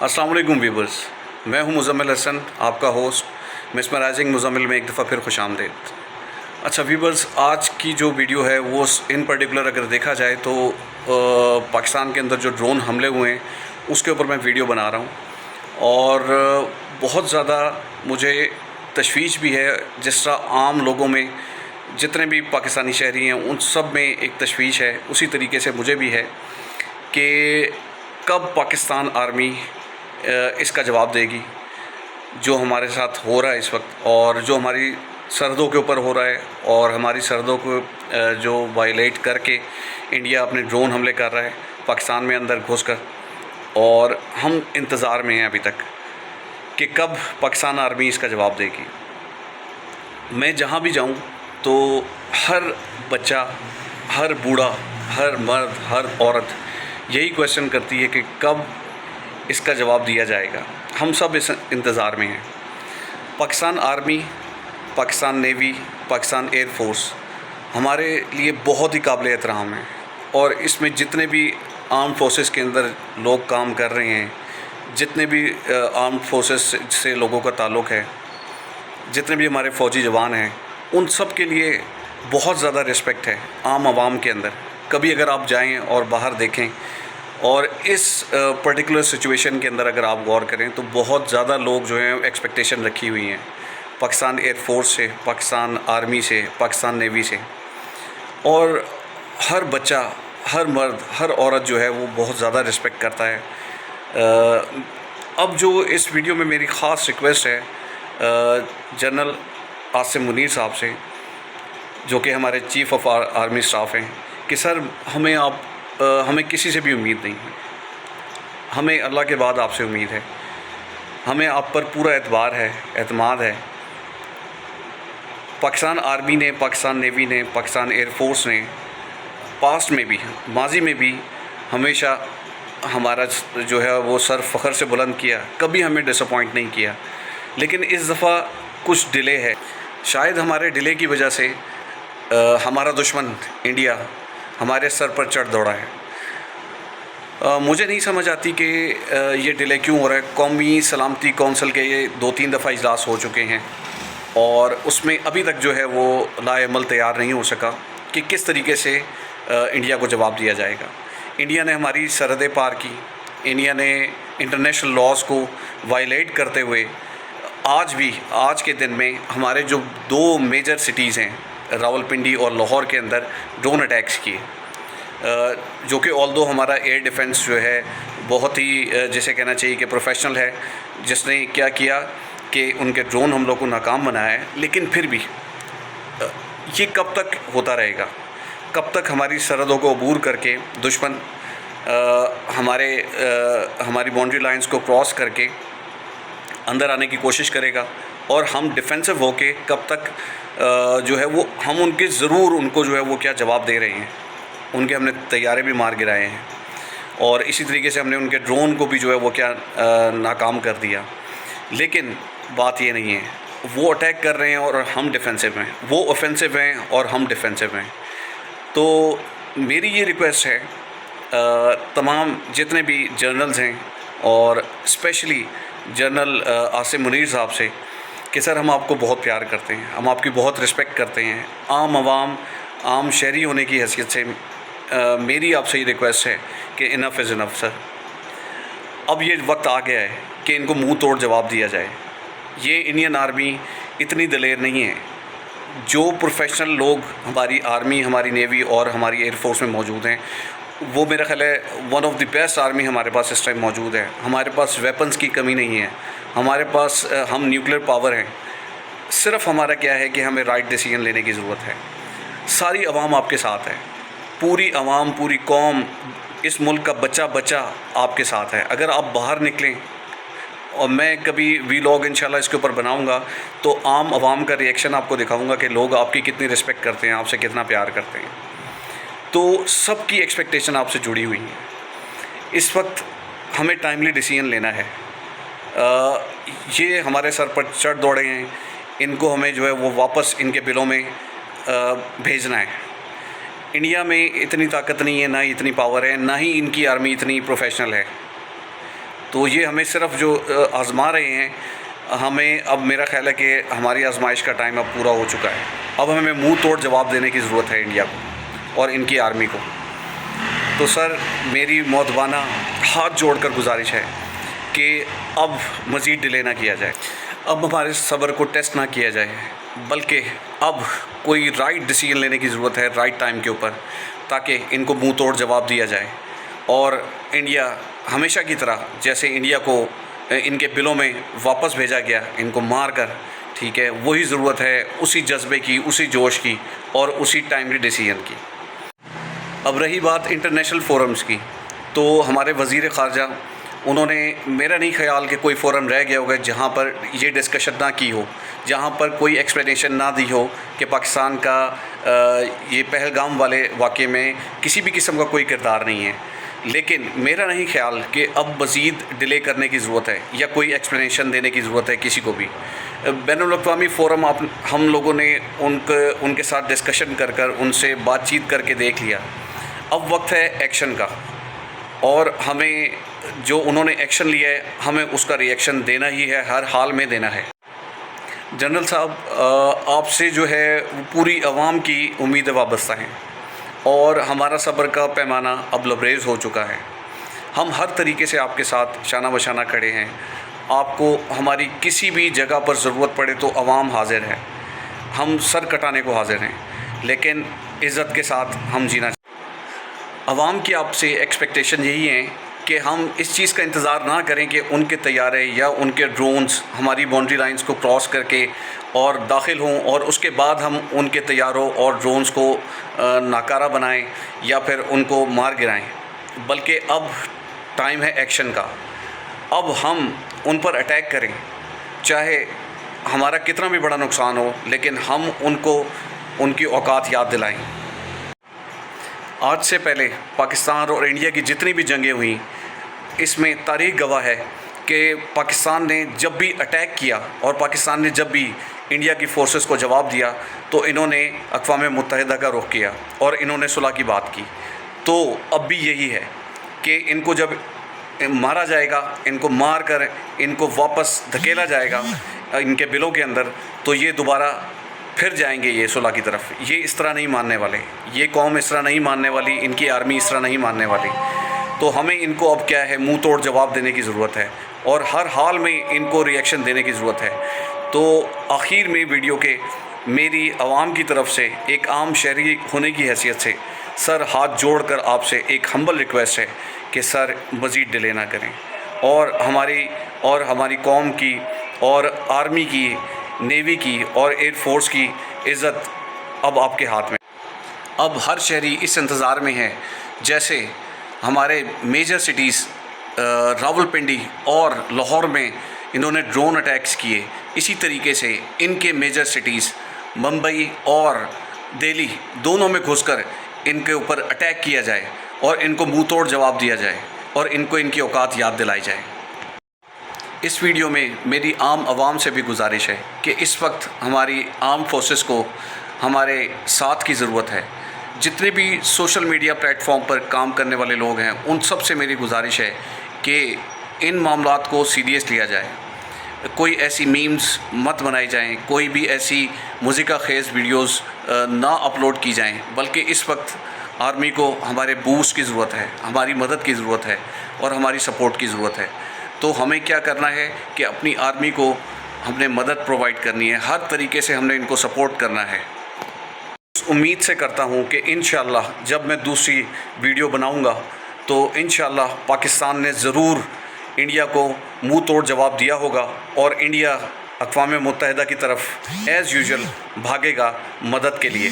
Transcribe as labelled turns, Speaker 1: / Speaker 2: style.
Speaker 1: अस्सलाम वालेकुम व्यूवर्स, मैं हूं मुज़म्मिल हसन, आपका होस्ट मिसमराइजिंग मुज़म्मिल में एक दफ़ा फिर खुशामदीद। अच्छा व्यूवर्स, आज की जो वीडियो है वो इन पर्टिकुलर अगर देखा जाए तो पाकिस्तान के अंदर जो ड्रोन हमले हुए हैं उसके ऊपर मैं वीडियो बना रहा हूं और बहुत ज़्यादा मुझे तशवीश भी है। जिस तरह आम लोगों में जितने भी पाकिस्तानी शहरी हैं उन सब में एक तशवीश है, उसी तरीके से मुझे भी है कि कब पाकिस्तान आर्मी इसका जवाब देगी जो हमारे साथ हो रहा है इस वक्त, और जो हमारी सरहदों के ऊपर हो रहा है और हमारी सरहदों को जो वायलेट करके इंडिया अपने ड्रोन हमले कर रहा है पाकिस्तान में अंदर घुसकर। और हम इंतज़ार में हैं अभी तक कि कब पाकिस्तान आर्मी इसका जवाब देगी। मैं जहाँ भी जाऊँ तो हर बच्चा, हर बूढ़ा, हर मर्द, हर औरत यही क्वेश्चन करती है कि कब इसका जवाब दिया जाएगा। हम सब इस इंतज़ार में हैं। Pakistan army, Pakistan navy, Pakistan air force हमारे लिए बहुत ही काबिल एहतराम है और इसमें जितने भी आर्म फोर्सेस के अंदर लोग काम कर रहे हैं, जितने भी आर्म फोर्सेस से लोगों का ताल्लुक़ है, जितने भी हमारे फ़ौजी जवान हैं, उन सब के लिए बहुत ज़्यादा रिस्पेक्ट है आम आवाम के अंदर। कभी अगर आप जाएं और बाहर देखें और इस पर्टिकुलर सिचुएशन के अंदर अगर आप गौर करें तो बहुत ज़्यादा लोग जो हैं एक्सपेक्टेशन रखी हुई हैं पाकिस्तान एयर फोर्स से, पाकिस्तान आर्मी से, पाकिस्तान नेवी से। और हर बच्चा, हर मर्द, हर औरत जो है वो बहुत ज़्यादा रिस्पेक्ट करता है। अब जो इस वीडियो में मेरी ख़ास रिक्वेस्ट है जनरल आसिम मुनीर साहब से, जो कि हमारे चीफ़ ऑफ आर्मी स्टाफ हैं, कि सर हमें किसी से भी उम्मीद नहीं है, हमें अल्लाह के बाद आपसे उम्मीद है, हमें आप पर पूरा एतबार है, एतमाद है। पाकिस्तान आर्मी ने, पाकिस्तान नेवी ने, पाकिस्तान एयर फोर्स ने पास्ट में भी, माजी में भी हमेशा हमारा जो है वो सर फ़ख्र से बुलंद किया, कभी हमें डिसअपॉइंट नहीं किया। लेकिन इस दफ़ा कुछ डिले है। शायद हमारे डिले की वजह से हमारा दुश्मन इंडिया हमारे सर पर चढ़ दौड़ा है। मुझे नहीं समझ आती कि ये डिले क्यों हो रहा है। कौमी सलामती कौंसिल के ये 2-3 दफ़ा इजलास हो चुके हैं और उसमें अभी तक जो है वो लाएअमल तैयार नहीं हो सका कि किस तरीके से इंडिया को जवाब दिया जाएगा। इंडिया ने हमारी सरहदें पार की, इंडिया ने इंटरनेशनल लॉज़ को वायलेट करते हुए आज के दिन में हमारे जो 2 मेजर सिटीज़ हैं रावलपिंडी और लाहौर के अंदर ड्रोन अटैक्स किए, जो कि ऑल्दो हमारा एयर डिफेंस जो है बहुत ही जिसे कहना चाहिए कि प्रोफेशनल है, जिसने क्या किया कि उनके ड्रोन हमलों को नाकाम बनाया है। लेकिन फिर भी ये कब तक होता रहेगा? कब तक हमारी सरहदों को अबूर करके दुश्मन हमारी बाउंड्री लाइंस को क्रॉस करके अंदर आने की कोशिश करेगा और हम डिफेंसिव होके कब तक जो है वो हम उनको जो है वो क्या जवाब दे रहे हैं। उनके हमने तैयारे भी मार गिराए हैं और इसी तरीके से हमने उनके ड्रोन को भी जो है वो क्या नाकाम कर दिया। लेकिन बात ये नहीं है, वो अटैक कर रहे हैं और हम डिफेंसिव हैं, वो ऑफेंसिव हैं और हम डिफेंसिव हैं। तो मेरी ये रिक्वेस्ट है तमाम जितने भी जर्नल्स हैं और स्पेशली जनरल आसिम मुनीर साहब से कि सर हम आपको बहुत प्यार करते हैं, हम आपकी बहुत रिस्पेक्ट करते हैं। आम शहरी होने की हैसियत से मेरी आपसे ये रिक्वेस्ट है कि इनफ इज़ इनफ सर। अब ये वक्त आ गया है कि इनको मुंह तोड़ जवाब दिया जाए। ये इंडियन आर्मी इतनी दलेर नहीं है। जो प्रोफेशनल लोग हमारी आर्मी, हमारी नेवी और हमारी एयर फोर्स में मौजूद हैं, वो मेरा ख्याल है one of the best army हमारे पास इस टाइम मौजूद है। हमारे पास वेपन्स की कमी नहीं है, हमारे पास हम न्यूक्लियर पावर हैं। सिर्फ हमारा क्या है कि हमें राइट डिसीजन लेने की ज़रूरत है। सारी आवाम आपके साथ है, पूरी आवाम, पूरी कौम, इस मुल्क का बच्चा बच्चा आपके साथ है। अगर आप बाहर निकलें, और मैं कभी वीलॉग इंशाल्लाह इसके ऊपर बनाऊंगा तो आम आवाम का रिएक्शन आपको दिखाऊंगा कि लोग आपकी कितनी रिस्पेक्ट करते हैं, आपसे कितना प्यार करते हैं। तो सबकी एक्सपेक्टेशन आपसे जुड़ी हुई है। इस वक्त हमें टाइमली डिसीजन लेना है। ये हमारे सर पर चढ़ दौड़े हैं, इनको हमें जो है वो वापस इनके बिलों में भेजना है। इंडिया में इतनी ताकत नहीं है, ना ही इतनी पावर है, ना ही इनकी आर्मी इतनी प्रोफेशनल है। तो ये हमें सिर्फ जो आज़मा रहे हैं, हमें अब मेरा ख़्याल है कि हमारी आजमाइश का टाइम अब पूरा हो चुका है। अब हमें मुंह तोड़ जवाब देने की ज़रूरत है इंडिया को और इनकी आर्मी को। तो सर, मेरी मौतबाना हाथ जोड़कर गुजारिश है कि अब मज़ीद डिले ना किया जाए, अब हमारे सब्र को टेस्ट ना किया जाए, बल्कि अब कोई राइट डिसीजन लेने की ज़रूरत है राइट टाइम के ऊपर, ताकि इनको मुंह तोड़ जवाब दिया जाए और इंडिया हमेशा की तरह, जैसे इंडिया को इनके बिलों में वापस भेजा गया इनको मार कर, ठीक है, वही ज़रूरत है उसी जज्बे की, उसी जोश की और उसी टाइमली डिसीजन की। अब रही बात इंटरनेशनल फोरम्स की, तो हमारे वज़ीर ख़ारजा, उन्होंने, मेरा नहीं ख़्याल कि कोई फ़ोरम रह गया होगा जहाँ पर ये डिस्कशन ना की हो, जहाँ पर कोई एक्सप्लेनेशन ना दी हो कि पाकिस्तान का ये पहलगाम वाले वाक़े में किसी भी किस्म का कोई किरदार नहीं है। लेकिन मेरा नहीं ख़्याल कि अब मज़ीद डिले करने की ज़रूरत है या कोई एक्सप्लेनेशन देने की ज़रूरत है किसी को भी। बैनुल-अक़वामी फ़ोरम हम लोगों ने उनके साथ डिस्कशन कर उनसे बातचीत करके देख लिया। अब वक्त है एक्शन का, और हमें जो उन्होंने एक्शन लिया है हमें उसका रिएक्शन देना ही है, हर हाल में देना है। जनरल साहब, आपसे जो है वो पूरी आवाम की उम्मीदें वाबस्ता हैं और हमारा सब्र का पैमाना अब लबरेज़ हो चुका है। हम हर तरीके से आपके साथ शाना बशाना खड़े हैं। आपको हमारी किसी भी जगह पर ज़रूरत पड़े तो आवाम हाज़िर है, हम सर कटाने को हाज़िर हैं, लेकिन इज़्ज़त के साथ हम जीना। आवाम की आपसे एक्सपेक्टेशन यही है कि हम इस चीज़ का इंतज़ार ना करें कि उनके तैयारे या उनके ड्रोन्स हमारी बाउंड्री लाइंस को क्रॉस करके और दाखिल हों और उसके बाद हम उनके तैयारों और ड्रोन्स को नाकारा बनाएं या फिर उनको मार गिराएं, बल्कि अब टाइम है एक्शन का। अब हम उन पर अटैक करें, चाहे हमारा कितना भी बड़ा नुकसान हो, लेकिन हम उनको उनकी औकात याद दिलाएं। आज से पहले पाकिस्तान और इंडिया की जितनी भी जंगें हुई, इसमें तारीख़ गवाह है कि पाकिस्तान ने जब भी अटैक किया और पाकिस्तान ने जब भी इंडिया की फ़ोर्सेस को जवाब दिया, तो इन्होंने अक़वाम मुत्तहिदा का रुख किया और इन्होंने सुलह की बात की। तो अब भी यही है कि इनको जब मारा जाएगा, इनको मार कर इनको वापस धकेला जाएगा इनके बिलों के अंदर, तो ये दोबारा फिर जाएंगे ये सुलह की तरफ। ये इस तरह नहीं मानने वाले, ये कौम इस तरह नहीं मानने वाली, इनकी आर्मी इस तरह नहीं मानने वाली। तो हमें इनको अब क्या है, मुंह तोड़ जवाब देने की ज़रूरत है और हर हाल में इनको रिएक्शन देने की ज़रूरत है। तो आखिर में वीडियो के मेरी आवाम की तरफ से एक आम शहरी होने की हैसियत से सर हाथ जोड़कर आपसे एक हम्बल रिक्वेस्ट है कि सर मज़ीद डिले ना करें और हमारी कौम की और आर्मी की, नेवी की और एयर फोर्स की इज़्ज़त अब आपके हाथ में। अब हर शहरी इस इंतज़ार में है, जैसे हमारे मेजर सिटीज़ रावलपिंडी और लाहौर में इन्होंने ड्रोन अटैक्स किए, इसी तरीके से इनके मेजर सिटीज़ मुंबई और दिल्ली दोनों में घुसकर इनके ऊपर अटैक किया जाए और इनको मुंह तोड़ जवाब दिया जाए और इनको इनकी औकात याद दिलाई जाए। इस वीडियो में मेरी आम आवाम से भी गुजारिश है कि इस वक्त हमारी आर्म फोर्सेस को हमारे साथ की ज़रूरत है। जितने भी सोशल मीडिया प्लेटफॉर्म पर काम करने वाले लोग हैं, उन सब से मेरी गुजारिश है कि इन मामलात को सीरियस लिया जाए। कोई ऐसी मीम्स मत बनाई जाएं, कोई भी ऐसी मुज़िका खेज़ वीडियोस ना अपलोड की जाएं, बल्कि इस वक्त आर्मी को हमारे बूस्ट की ज़रूरत है, हमारी मदद की ज़रूरत है और हमारी सपोर्ट की ज़रूरत है। तो हमें क्या करना है कि अपनी आर्मी को हमने मदद प्रोवाइड करनी है, हर तरीके से हमने इनको सपोर्ट करना है। उम्मीद से करता हूँ कि इंशाअल्लाह जब मैं दूसरी वीडियो बनाऊँगा तो इंशाअल्लाह पाकिस्तान ने ज़रूर इंडिया को मुंह तोड़ जवाब दिया होगा और इंडिया अक़वाम मुत्तहिदा की तरफ़ एज़ यूजुअल भागेगा मदद के लिए।